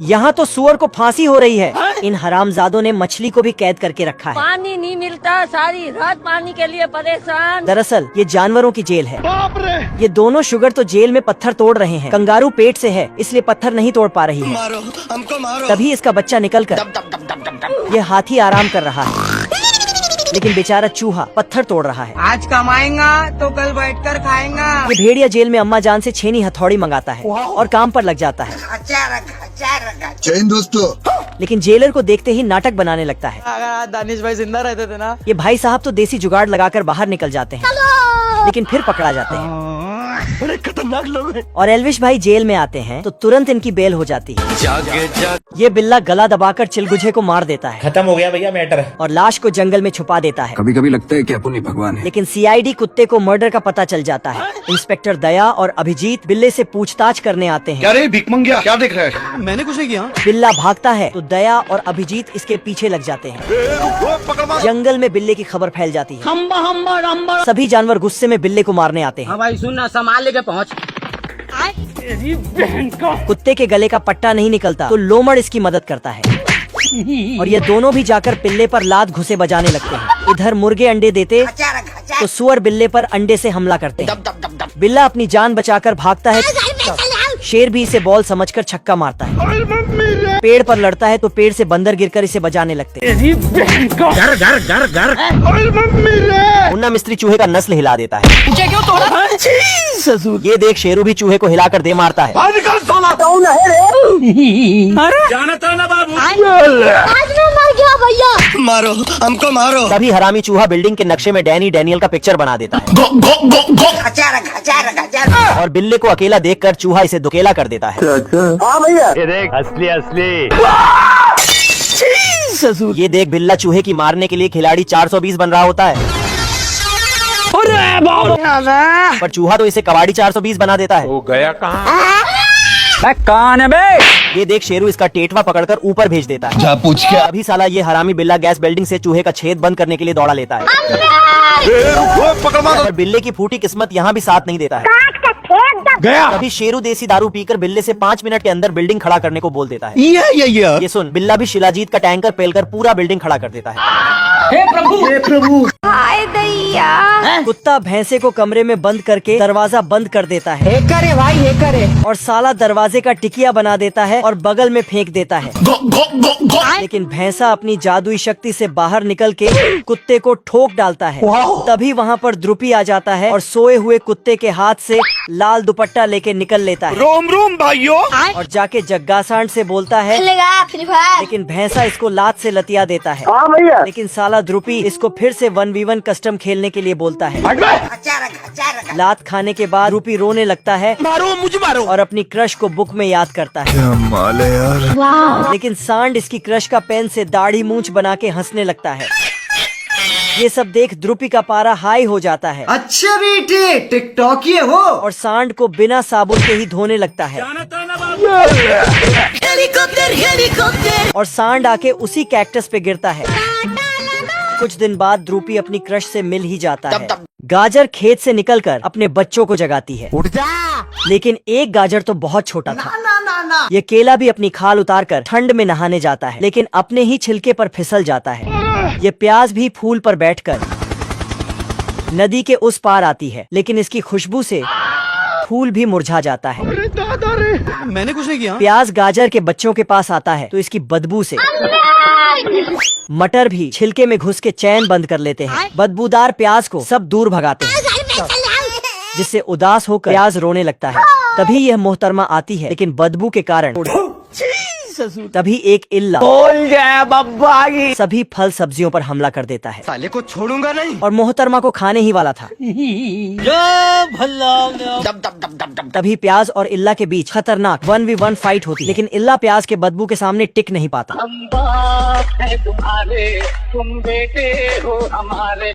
यहाँ तो सुअर को फांसी हो रही है। इन हरामजादों ने मछली को भी कैद करके रखा है। पानी नहीं मिलता, सारी रात पानी के लिए परेशान। दरअसल ये जानवरों की जेल है। ये दोनों शुगर तो जेल में पत्थर तोड़ रहे हैं। कंगारू पेट से है इसलिए पत्थर नहीं तोड़ पा रही है। मारो, हमको मारो। तभी इसका बच्चा निकल कर ये हाथी आराम कर रहा है, लेकिन बेचारा चूहा पत्थर तोड़ रहा है। आज कमाएगा तो कल बैठकर खाएगा। ये भेड़िया जेल में अम्मा जान से छेनी हथौड़ी मंगाता है और काम पर लग जाता है। जय हिंद दोस्तों। लेकिन जेलर को देखते ही नाटक बनाने लगता है। अगर दानिश भाई जिंदा रहते थे ना। ये भाई साहब तो देसी जुगाड़ लगाकर बाहर निकल जाते हैं, लेकिन फिर पकड़ा जाते हैं। बड़े खतरनाक लोग हैं। और एल्विश भाई जेल में आते हैं तो तुरंत इनकी बेल हो जाती है। ये बिल्ला गला दबाकर चिलगुझे को मार देता है। खत्म हो गया भैया मैटर। और लाश को जंगल में छुपा देता है। कभी कभी लगता है कि अपन ही भगवान है। लेकिन सीआईडी कुत्ते को मर्डर का पता चल जाता है। इंस्पेक्टर दया और अभिजीत बिल्ले से पूछताछ करने आते हैं। क्या रे भिख मंगिया, क्या देख रहा है? मैंने कुछ नहीं किया। बिल्ला भागता है तो दया और अभिजीत इसके पीछे लग जाते हैं। जंगल में बिल्ले की खबर फैल जाती है। सभी जानवर गुस्से में बिल्ले को मारने आते हैं। हाँ भाई सुन ना, संभाल लेके पहुँच। कुत्ते के गले का पट्टा नहीं निकलता तो लोमड़ इसकी मदद करता है और ये दोनों भी जाकर बिल्ले पर लात घुसे बजाने लगते हैं। इधर मुर्गे अंडे देते तो सुअर बिल्ले पर अंडे से हमला करते हैं। बिल्ला अपनी जान बचाकर भागता है। शेर भी इसे बॉल समझकर छक्का मारता है। पेड़ पर लड़ता है तो पेड़ से बंदर गिरकर इसे बजाने लगते हैं। मुन्ना मिस्त्री चूहे का नस्ल हिला देता है। क्यों तोड़ा? ये देख शेरू भी चूहे को हिलाकर दे मारता है। जानता ना बाबू। आज मैं मर गया भैया। मारो, हमको मारो। तभी हरामी चूहा बिल्डिंग के नक्शे में डैनी डैनियल का पिक्चर बना देता है। और बिल्ले को अकेला देखकर चूहा इसे दुकेला कर देता है। ये देख असली ये देख बिल्ला चूहे की मारने के लिए खिलाड़ी 420 बन रहा होता है, पर चूहा तो इसे कबाड़ी 420 बना देता है। वो गया कहाँ है बे? ये देख शेरू इसका टेटवा पकड़कर ऊपर भेज देता है। जा पूछ के। अभी साला ये हरामी बिल्ला गैस बिल्डिंग से चूहे का छेद बंद करने के लिए दौड़ा लेता है। पर बिल्ले की फूटी किस्मत यहाँ भी साथ नहीं देता है। गया। तभी शेरू देसी दारू पीकर बिल्ले से 5 मिनट के अंदर बिल्डिंग खड़ा करने को बोल देता है। ये सुन, बिल्ला भी शिलाजीत का टैंकर पेलकर पूरा बिल्डिंग खड़ा कर देता है। हे प्रभु। हाय दैया। कुत्ता भैंसे को कमरे में बंद करके दरवाजा बंद कर देता है। हेकर है भाई, हेकर है। और साला दरवाजे का टिकिया बना देता है और बगल में फेंक देता है। लेकिन भैंसा अपनी जादुई शक्ति से बाहर निकल के कुत्ते को ठोक डालता है। तभी वहाँ पर द्रुपी आ जाता है और सोए हुए कुत्ते के हाथ से लाल दुपट्टा लेके निकल लेता है। रोम रोम भाइयों। और जाके जग्गासांड से बोलता है, लेकिन भैंसा इसको लात से लतिया देता है। लेकिन साला द्रुपी इसको फिर से 1v1 कस्टम खेलने के लिए बोलता है। लात खाने के बाद द्रुपी रोने लगता है। मारो, मुझे मारो। और अपनी क्रश को बुक में याद करता है। क्या माल है यार। लेकिन सांड इसकी क्रश का पेन से दाढ़ी मूंछ बना के हंसने लगता है। ये सब देख द्रुपी का पारा हाई हो जाता है। अच्छा बेटे, टिकटॉक ये हो। और सांड को बिना साबुन के ही धोने लगता है। और सांड आके उसी कैक्टस पे गिरता है। कुछ दिन बाद द्रुपी अपनी क्रश से मिल ही जाता है। गाजर खेत से निकलकर अपने बच्चों को जगाती है। उठ जा। लेकिन एक गाजर तो बहुत छोटा था। ये केला भी अपनी खाल उतारकर ठंड में नहाने जाता है, लेकिन अपने ही छिलके पर फिसल जाता है। ये प्याज भी फूल पर बैठकर नदी के उस पार आती है, लेकिन इसकी खुशबू से फूल भी मुरझा जाता है। मैंने कुछ नहीं किया। प्याज गाजर के बच्चों के पास आता है तो इसकी बदबू से मटर भी छिलके में घुस के चैन बंद कर लेते हैं। बदबूदार प्याज को सब दूर भगाते हैं, जिससे उदास होकर प्याज रोने लगता है। तभी यह मोहतरमा आती है, लेकिन बदबू के कारण तभी एक इल्ला बोल जाए बब्बा की। सभी फल सब्जियों पर हमला कर देता है। साले को छोड़ूंगा नहीं। और मोहतरमा को खाने ही वाला था। तभी प्याज और इल्ला के बीच खतरनाक 1v1 फाइट होती है, लेकिन इल्ला प्याज के बदबू के सामने टिक नहीं पाता। तुम बेटे हो हमारे।